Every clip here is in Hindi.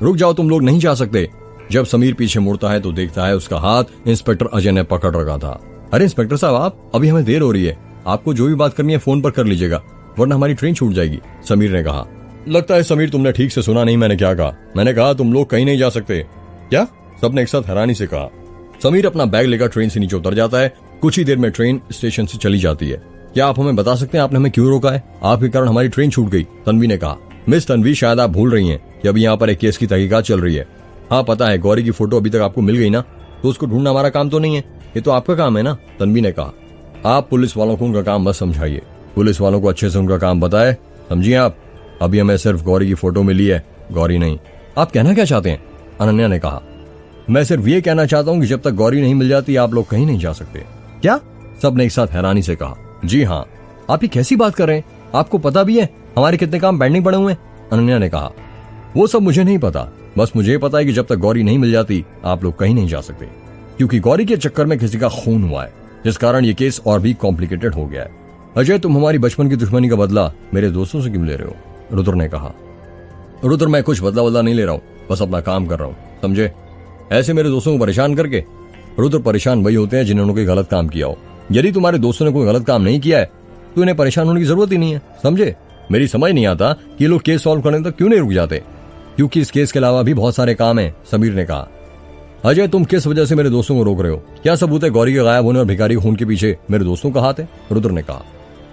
रुक जाओ, तुम लोग नहीं जा सकते। जब समीर पीछे मुड़ता है तो देखता है उसका हाथ इंस्पेक्टर अजय ने पकड़ रखा था। अरे इंस्पेक्टर साहब, आप अभी हमें देर हो रही है, आपको जो भी बात करनी है फोन पर कर लीजिएगा, वरना हमारी ट्रेन छूट जाएगी, समीर ने कहा। लगता है समीर तुमने ठीक से सुना नहीं, मैंने क्या कहा? मैंने कहा तुम लोग कहीं नहीं जा सकते। क्या? सबने एक साथ हैरानी से कहा। समीर अपना बैग लेकर ट्रेन से नीचे उतर जाता है। कुछ ही देर में ट्रेन स्टेशन से चली जाती है। क्या आप हमें बता सकते हैं आपने हमें क्यों रोका है? आपके कारण हमारी ट्रेन छूट गई, तन्वी ने कहा। मिस तन्वी, शायद आप भूल रही हैं कि अभी यहाँ पर एक केस की तहकीकात चल रही है। हाँ पता है, गौरी की फोटो अभी तक आपको मिल गई ना, तो उसको ढूंढना हमारा काम तो नहीं है, ये तो आपका काम है ना, तन्वी ने कहा। आप पुलिस वालों को उनका काम मत समझाइए, पुलिस वालों को अच्छे से उनका काम बताए, समझिए आप। अभी हमें सिर्फ गौरी की फोटो मिली है, गौरी नहीं। आप कहना क्या चाहते हैं? अनन्या ने कहा। मैं सिर्फ ये कहना चाहता हूँ कि जब तक गौरी नहीं मिल जाती आप लोग कहीं नहीं जा सकते। क्या? सबने एक साथ हैरानी से कहा। जी हाँ। आप ये कैसी बात कर रहे हैं? आपको पता भी है हमारे कितने काम पेंडिंग पड़े हुए हैं? अनन्या ने कहा। वो सब मुझे नहीं पता, बस मुझे पता है कि जब तक गौरी नहीं मिल जाती आप लोग कहीं नहीं जा सकते, क्योंकि गौरी के चक्कर में किसी का खून हुआ है, जिस कारण ये केस और भी कॉम्प्लिकेटेड हो गया है। अजय, तुम हमारी बचपन की दुश्मनी का बदला मेरे दोस्तों से क्यों ले रहे हो? रुद्र ने कहा। रुद्र, मैं कुछ बदला नहीं ले रहा हूँ, बस अपना काम कर रहा हूँ, समझे? ऐसे मेरे दोस्तों को परेशान करके। रुद्र, परेशान वही होते हैं जिन्होंने कोई गलत काम किया हो। यदि तुम्हारे दोस्तों ने कोई गलत काम नहीं किया है तो इन्हें परेशान होने की जरूरत ही नहीं है, समझे? मेरी समझ नहीं आता कि ये लोग केस सॉल्व करने तक क्यों नहीं रुक जाते, क्योंकि इस केस के अलावा भी बहुत सारे काम हैं, समीर ने कहा। अजय, तुम किस वजह से मेरे दोस्तों को रोक रहे हो? क्या सबूत है गौरी के गायब होने और भिखारी के खून के पीछे मेरे दोस्तों का हाथ है? रुद्र ने कहा।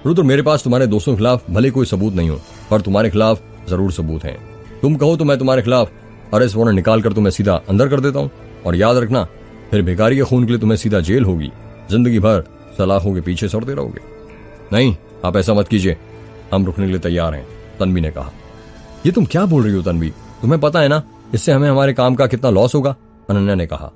रुद्र, मेरे पास तुम्हारे दोस्तों के खिलाफ भले कोई सबूत नहीं हो, पर तुम्हारे खिलाफ जरूर सबूत है। तुम कहो तो मैं तुम्हारे खिलाफ अरेस्ट वारंट निकाल कर तुम्हें सीधा अंदर कर देता हूँ, और याद रखना फिर भिखारी के खून के लिए तुम्हें सीधा जेल होगी, जिंदगी भर सलाखों के पीछे सड़ते रहोगे। नहीं, आप ऐसा मत कीजिए, हम रुकने के लिए तैयार हैं, तन्वी ने कहा। ये तुम क्या बोल रही हो तन्वी? तुम्हें पता है ना इससे हमें हमारे काम का कितना लॉस होगा, अनन्या ने कहा।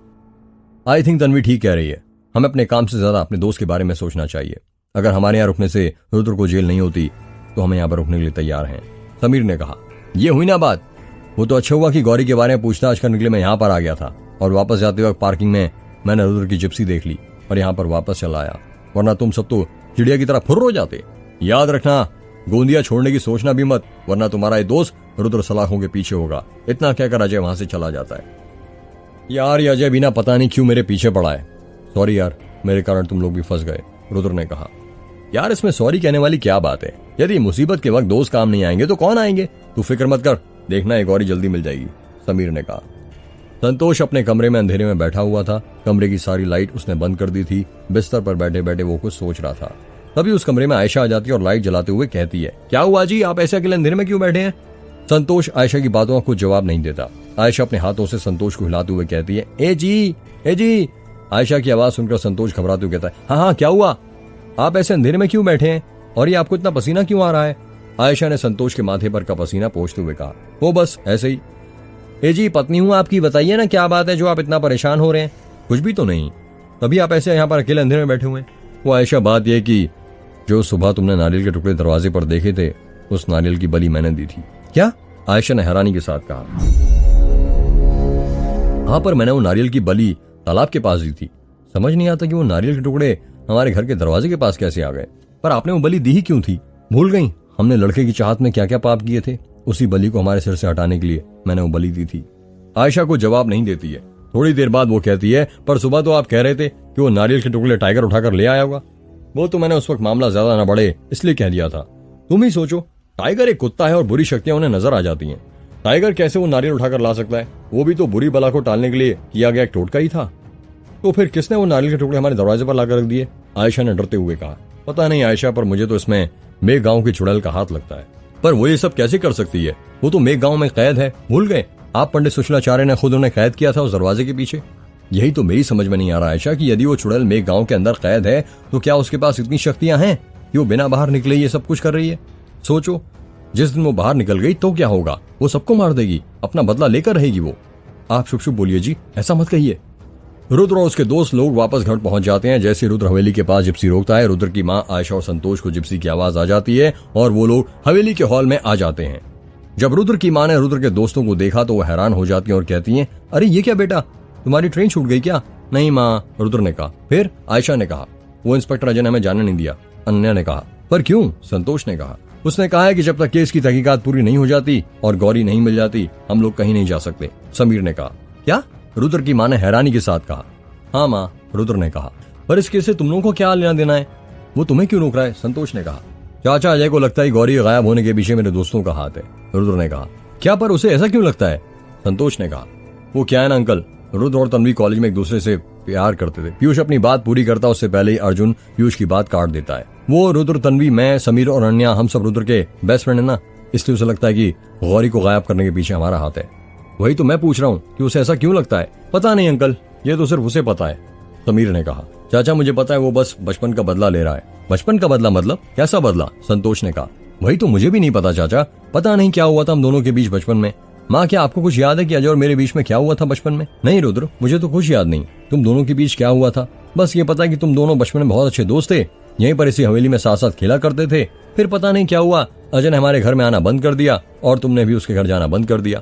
आई थिंक तन्वी ठीक कह रही है, हमें अपने काम से ज्यादा अपने दोस्त के बारे में सोचना चाहिए। अगर हमारे यहाँ रुकने से रुद्र को जेल नहीं होती तो हम यहाँ पर रुकने के लिए तैयार हैं, समीर ने कहा। ये हुई ना बात। वो तो अच्छा हुआ कि गौरी के बारे में पूछताछ करने के लिए मैं यहाँ पर आ गया था, और वापस जाते वक्त पार्किंग में मैंने रुद्र की जिप्सी देख ली और यहाँ पर वापस चला आया, वरना तुम सब तो चिड़िया की तरह फुर्र हो जाते। याद रखना, गोंदिया छोड़ने की सोचना भी मत, वरना तुम्हारा ये दोस्त रुद्र सलाखों के पीछे होगा। इतना कहकर अजय वहां से चला जाता है। यार ये अजय बिना पता नहीं क्यों मेरे पीछे पड़ा है। सॉरी यार, मेरे कारण तुम लोग भी फंस गए, रुद्र ने कहा। यार इसमें सॉरी कहने वाली क्या बात है? यदि मुसीबत के वक्त दोस्त काम नहीं आएंगे तो कौन आएंगे? तू फिक्र मत कर, देखना एक गौरी जल्दी मिल जाएगी, समीर ने कहा। संतोष अपने कमरे में अंधेरे में बैठा हुआ था। कमरे की सारी लाइट उसने बंद कर दी थी। बिस्तर पर बैठे बैठे वो कुछ सोच रहा था। तभी उस कमरे में आयशा आ जाती है और लाइट जलाते हुए कहती है, क्या हुआ जी, आप ऐसे अकेले अंधेरे में क्यों बैठे हैं? संतोष आयशा की बातों का कुछ जवाब नहीं देता। आयशा अपने हाथों से संतोष को हिलाते हुए कहती है, ए जी, ए जी। आयशा की आवाज सुनकर संतोष घबराते हुए कहता है, हाँ हाँ क्या हुआ, आप ऐसे अंधेरे में क्यों बैठे हैं, और ये आपको इतना पसीना क्यों आ रहा है? आयशा ने संतोष के माथे पर का पसीना पोंछते हुए कहा, वो बस ऐसे ही। ए जी, पत्नी हूँ आपकी, बताइए ना क्या बात है जो आप इतना परेशान हो रहे हैं? कुछ भी तो नहीं, तभी आप ऐसे यहाँ पर अकेले अंधेरे में बैठे हुए हैं। वो आयशा, बात यह कि जो सुबह तुमने नारियल के टुकड़े दरवाजे पर देखे थे, उस नारियल की बलि मैंने दी थी। क्या? आयशा ने हैरानी के साथ कहा। हाँ, पर मैंने वो नारियल की बलि तालाब के पास दी थी। समझ नहीं आता कि वो नारियल के टुकड़े हमारे घर के दरवाजे के पास कैसे आ गए। पर आपने वो बलि दी ही क्यों थी? भूल गई हमने लड़के की चाहत में क्या क्या पाप किए थे? उसी बलि को हमारे सिर से हटाने के लिए मैंने वो बलि दी थी। आयशा को जवाब नहीं देती है। थोड़ी देर बाद वो कहती है, पर सुबह तो आप कह रहे थे कि वो नारियल के टुकड़े टाइगर उठाकर ले आया होगा। वो तो मैंने उस वक्त मामला ज्यादा न बढ़े इसलिए कह दिया था। तुम ही सोचो, टाइगर एक कुत्ता है और बुरी शक्तियां उन्हें नजर आ जाती हैं। टाइगर कैसे वो नारियल उठाकर ला सकता है? वो भी तो बुरी बला को टालने के लिए किया गया एक टोटका ही था। तो फिर किसने वो नारियल के टुकड़े हमारे दरवाजे पर लाकर रख दिए? आयशा ने डरते हुए कहा। पता नहीं आयशा, पर मुझे तो इसमें मेघ गांव की चुड़ैल का हाथ लगता है। पर वो ये सब कैसे कर सकती है? वो तो मेघ गांव में कैद है, भूल गए? आप पंडित सुशीलाचार्य ने खुद उन्हें कैद किया था उस दरवाजे के पीछे। यही तो मेरी समझ में नहीं आ रहा आयशा कि यदि वो चुड़ैल मेघ गांव के अंदर कैद है तो क्या उसके पास इतनी शक्तियां हैं कि वो बिना बाहर निकले ये सब कुछ कर रही है? सोचो, जिस दिन वो बाहर निकल गई तो क्या होगा? वो सबको मार देगी, अपना बदला लेकर रहेगी वो। आप शुभ शुभ बोलिए जी, ऐसा मत कहिए। रुद्र और उसके दोस्त लोग वापस घर पहुंच जाते हैं। जैसे रुद्र हवेली के पास जिप्सी रोकता है, रुद्र की माँ आयशा और संतोष को जिप्सी की आवाज आ जाती है और वो लोग हवेली के हॉल में आ जाते हैं। जब रुद्र की माँ ने रुद्र के दोस्तों को देखा तो वो हैरान हो जाती है और कहती है, अरे ये क्या बेटा, तुम्हारी ट्रेन छूट गई क्या? नहीं माँ, रुद्र ने कहा। फिर? आयशा ने कहा, वो इंस्पेक्टर अजय ने हमें जाने नहीं दिया। अनन्या ने कहा। पर क्यों? संतोष ने कहा। उसने कहा है कि जब तक केस की तहकीकात पूरी नहीं हो जाती और गौरी नहीं मिल जाती हम लोग कहीं नहीं जा सकते। समीर ने कहा। क्या? रुद्र की मां ने हैरानी के साथ कहा। हाँ मां, रुद्र ने कहा। पर इस केस से तुम लोगों को क्या लेना देना है? वो तुम्हें क्यों रोक रहा है? संतोष ने कहा। चाचा अजय को लगता है गौरी गायब होने के पीछे मेरे दोस्तों का हाथ है, रुद्र ने कहा। क्या? पर उसे ऐसा क्यों लगता है? संतोष ने कहा। वो क्या है ना अंकल, रुद्र और तन्वी कॉलेज में एक दूसरे से प्यार करते थे। पीयूष अपनी बात पूरी करता उससे पहले ही अर्जुन पीयूष की बात काट देता है। वो रुद्र, तन्वी, मैं, समीर और अनन्या हम सब रुद्र के बेस्ट फ्रेंड है ना, इसलिए उसे लगता है कि गौरी को गायब करने के पीछे हमारा हाथ है। वही तो मैं पूछ रहा हूँ कि उसे ऐसा क्यों लगता है। पता नहीं अंकल, ये तो सिर्फ उसे पता है, समीर ने कहा। चाचा मुझे पता है, वो बस बचपन का बदला ले रहा है। बचपन का बदला मतलब? कैसा बदला? संतोष ने कहा। वही तो मुझे भी नहीं पता चाचा, पता नहीं क्या हुआ था हम दोनों के बीच बचपन में। माँ क्या आपको कुछ याद है कि अजय और मेरे बीच में क्या हुआ था बचपन में? नहीं रुद्र, मुझे तो कुछ याद नहीं। तुम दोनों के बीच क्या हुआ था? बस ये पता है कि तुम दोनों बचपन में बहुत अच्छे दोस्त थे, यहीं पर इसी हवेली में साथ साथ खेला करते थे। फिर पता नहीं क्या हुआ, अजय ने हमारे घर में आना बंद कर दिया और तुमने भी उसके घर जाना बंद कर दिया।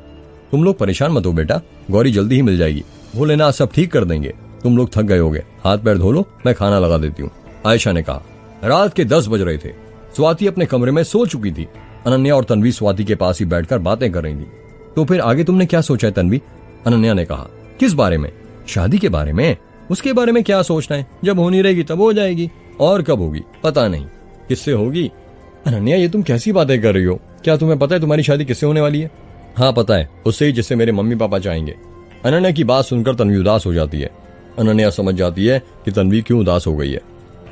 तुम लोग परेशान मत हो बेटा, गौरी जल्दी ही मिल जाएगी। वो लेना सब ठीक कर देंगे। तुम लोग थक गए होगे, हाथ पैर धो लो, मैं खाना लगा देती हूँ, आयशा ने कहा। रात के 10 बज रहे थे। स्वाति अपने कमरे में सो चुकी थी। अनन्या और तन्वी स्वाति के पास ही बैठकर बातें कर रही थी। तो फिर आगे तुमने क्या सोचा है तन्वी? अनन्या ने कहा। किस बारे में? शादी के बारे में। उसके बारे में क्या सोचना है, जब होनी रहेगी तब हो जाएगी, और कब होगी पता नहीं। किससे होगी? अनन्या ये तुम कैसी बातें कर रही हो? क्या तुम्हें पता है तुम्हारी शादी किससे होने वाली है? हाँ पता है, उससे ही जिससे मेरे मम्मी पापा चाहेंगे। अनन्या की बात सुनकर तन्वी उदास हो जाती है। अनन्या समझ जाती है कि तन्वी क्यों उदास हो गई है।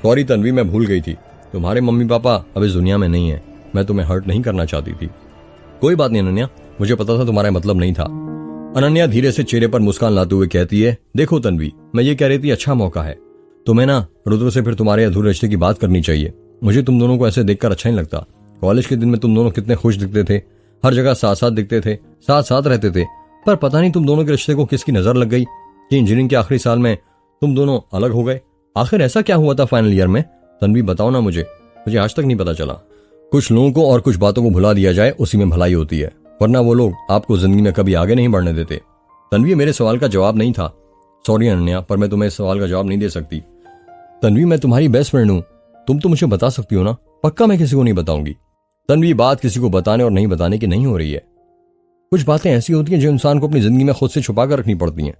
सॉरी तन्वी, मैं भूल गई थी, तुम्हारे मम्मी पापा अब इस दुनिया में नहीं है। मैं तुम्हें हर्ट नहीं करना चाहती थी। कोई बात नहीं अनन्या, मुझे पता था तुम्हारा मतलब नहीं था। अनन्या धीरे से चेहरे पर मुस्कान लाते हुए कहती है, देखो तन्वी, मैं ये कह रही थी अच्छा मौका है, तुम्हें ना रुद्र से फिर तुम्हारे अधूरे रिश्ते की बात करनी चाहिए। मुझे तुम दोनों को ऐसे देखकर अच्छा नहीं लगता। कॉलेज के दिन में तुम दोनों कितने खुश दिखते थे, हर जगह साथ साथ दिखते थे, साथ साथ रहते थे। पर पता नहीं तुम दोनों के रिश्ते को किसकी नजर लग गई कि इंजीनियरिंग के आखिरी साल में तुम दोनों अलग हो गए। आखिर ऐसा क्या हुआ था फाइनल ईयर में? तन्वी बताओ ना मुझे आज तक नहीं पता चला। कुछ लोगों को और कुछ बातों को भुला दिया जाए, उसी में भलाई होती है, वरना वो लोग आपको जिंदगी में कभी आगे नहीं बढ़ने देते। तन्वी मेरे सवाल का जवाब नहीं था। सॉरी अनन्या, पर मैं तुम्हें इस सवाल का जवाब नहीं दे सकती। तन्वी मैं तुम्हारी बेस्ट फ्रेंड हूँ, तुम तो मुझे बता सकती हो ना। पक्का मैं किसी को नहीं बताऊंगी। तन्वी बात किसी को बताने और नहीं बताने की नहीं हो रही है। कुछ बातें ऐसी होती हैं जो इंसान को अपनी जिंदगी में खुद से छुपा कर रखनी पड़ती हैं।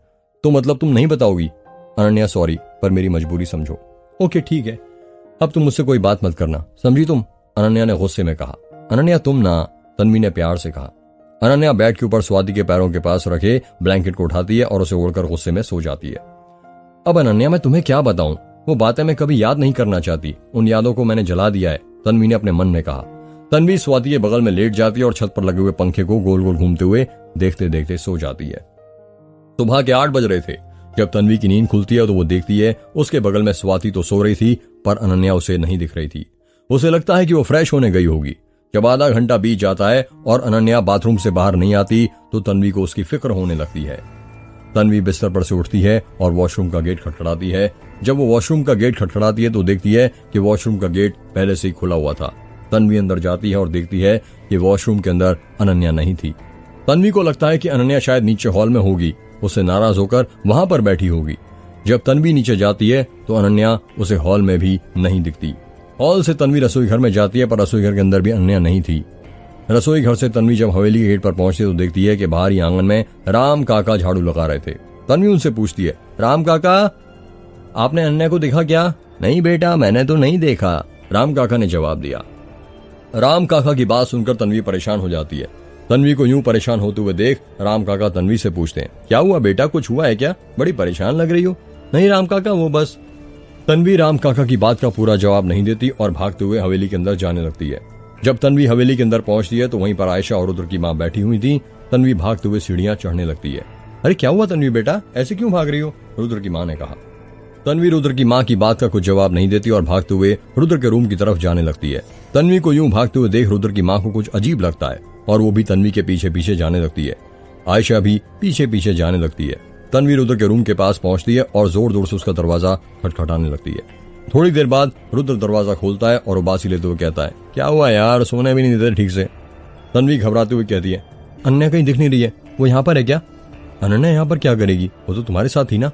तो मतलब तुम नहीं बताओगी? अनन्या सॉरी, पर मेरी मजबूरी समझो। ओके ठीक है, अब तुम मुझसे कोई बात मत करना, समझी तुम? अनन्या ने गुस्से में कहा। अनन्या तुम ना, तन्वी ने प्यार से कहा। अनन्या बेड के ऊपर स्वाति के पैरों के पास रखे ब्लैंकेट को उठाती है और उसे ओढ़कर गुस्से में सो जाती है। अब अनन्या मैं तुम्हें क्या बताऊं, वो बातें मैं कभी याद नहीं करना चाहती, उन यादों को मैंने जला दिया है, तन्वी ने अपने मन में कहा। तन्वी स्वाति के बगल में लेट जाती है और छत पर लगे हुए पंखे को गोल गोल घूमते हुए देखते देखते सो जाती है। सुबह के 8 बज रहे थे। जब तन्वी की नींद खुलती है तो वो देखती है उसके बगल में स्वाति तो सो रही थी, पर अनन्या उसे नहीं दिख रही थी। उसे लगता है कि वो फ्रेश होने गई होगी। जब आधा घंटा बीत जाता है और अनन्या बाथरूम से बाहर नहीं आती तो तन्वी को उसकी फिक्र होने लगती है। तन्वी बिस्तर पर से उठती है और वॉशरूम का गेट खटखटाती है। जब वो वॉशरूम का गेट खटखटाती है तो देखती है कि वॉशरूम का गेट पहले से ही खुला हुआ था। तन्वी अंदर जाती है और देखती है कि वॉशरूम के अंदर अनन्या नहीं थी। तन्वी को लगता है कि अनन्या शायद नीचे हॉल में होगी, उससे नाराज होकर वहां पर बैठी होगी। जब तन्वी नीचे जाती है तो अनन्या उसे हॉल में भी नहीं दिखती। हॉल से तन्वी रसोई घर में जाती है, पर रसोई घर के अंदर भी अनन्या नहीं थी। रसोई घर से तन्वी जब हवेली के गेट पर पहुंचती है तो देखती है कि बाहर ही आंगन में राम काका झाड़ू लगा रहे थे। तन्वी उनसे पूछती है, राम काका आपने अनन्या को देखा क्या? नहीं बेटा, मैंने तो नहीं देखा, राम काका ने जवाब दिया। राम काका की बात सुनकर तन्वी परेशान हो जाती है। तन्वी को यूं परेशान होते हुए देख राम काका तन्वी से पूछते हैं, क्या हुआ बेटा, कुछ हुआ है क्या? बड़ी परेशान लग रही हो। नहीं राम काका, वो बस। तन्वी राम काका की बात का पूरा जवाब नहीं देती और भागते हुए हवेली के अंदर जाने लगती है। जब तन्वी हवेली के अंदर पहुंचती है तो वहीं पर आयशा और रुद्र की मां बैठी हुई थी। तन्वी भागते हुए सीढ़ियां चढ़ने लगती है। अरे क्या हुआ तन्वी बेटा, ऐसे क्यों भाग रही हो? रुद्र की मां ने कहा। तन्वी रुद्र की मां की बात का कुछ जवाब नहीं देती और भागते हुए रुद्र के रूम की तरफ जाने लगती है। तन्वी को यूं भागते हुए देख रुद्र की मां को कुछ अजीब लगता है और वो भी तन्वी के पीछे पीछे जाने लगती है। आयशा भी पीछे पीछे जाने लगती है। तन्वी रुद्र के रूम के पास पहुंचती है और जोर जोर से उसका दरवाजा खटखटाने लगती है। थोड़ी देर बाद रुद्र दरवाजा खोलता है और उबासी लेते हुए कहता है, क्या हुआ यार, सोने भी नहीं देते ठीक से। तन्वी घबराते हुए कहती है, अनन्या कहीं दिख नहीं रही है, वो यहाँ पर है क्या? अनन्या यहाँ पर क्या करेगी, वो तो तुम्हारे साथ ही ना।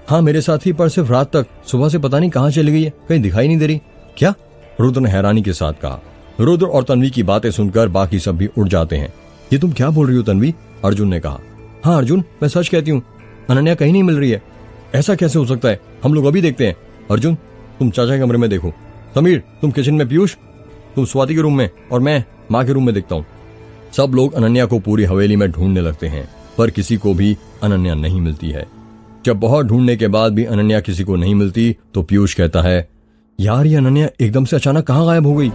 हाँ मेरे साथ ही, पर सिर्फ रात तक, सुबह से पता नहीं कहाँ चली गई है, कहीं दिखाई नहीं दे रही। क्या? रुद्र ने हैरानी के साथ कहा। रुद्र और तन्वी की बातें सुनकर बाकी सब भी उठ जाते हैं। ये तुम क्या बोल रही हो तन्वी? अर्जुन ने कहा। हाँ अर्जुन, मैं सच कहती हूँ, अनन्या कहीं नहीं मिल रही है। ऐसा कैसे हो सकता है? हम लोग अभी देखते हैं। अर्जुन, तुम चाचा के कमरे में देखो। समीर, तुम किचन में, पीयूष तुम स्वाति के रूम में, और मैं माँ के रूम में देखता हूँ। सब लोग अनन्या को पूरी हवेली में ढूंढने लगते हैं, पर किसी को भी अनन्या नहीं मिलती है। जब बहुत ढूंढने के बाद भी अनन्या किसी को नहीं मिलती तो पीयूष कहता है, यार ये अनन्या एकदम से अचानक कहाँ गायब हो गई?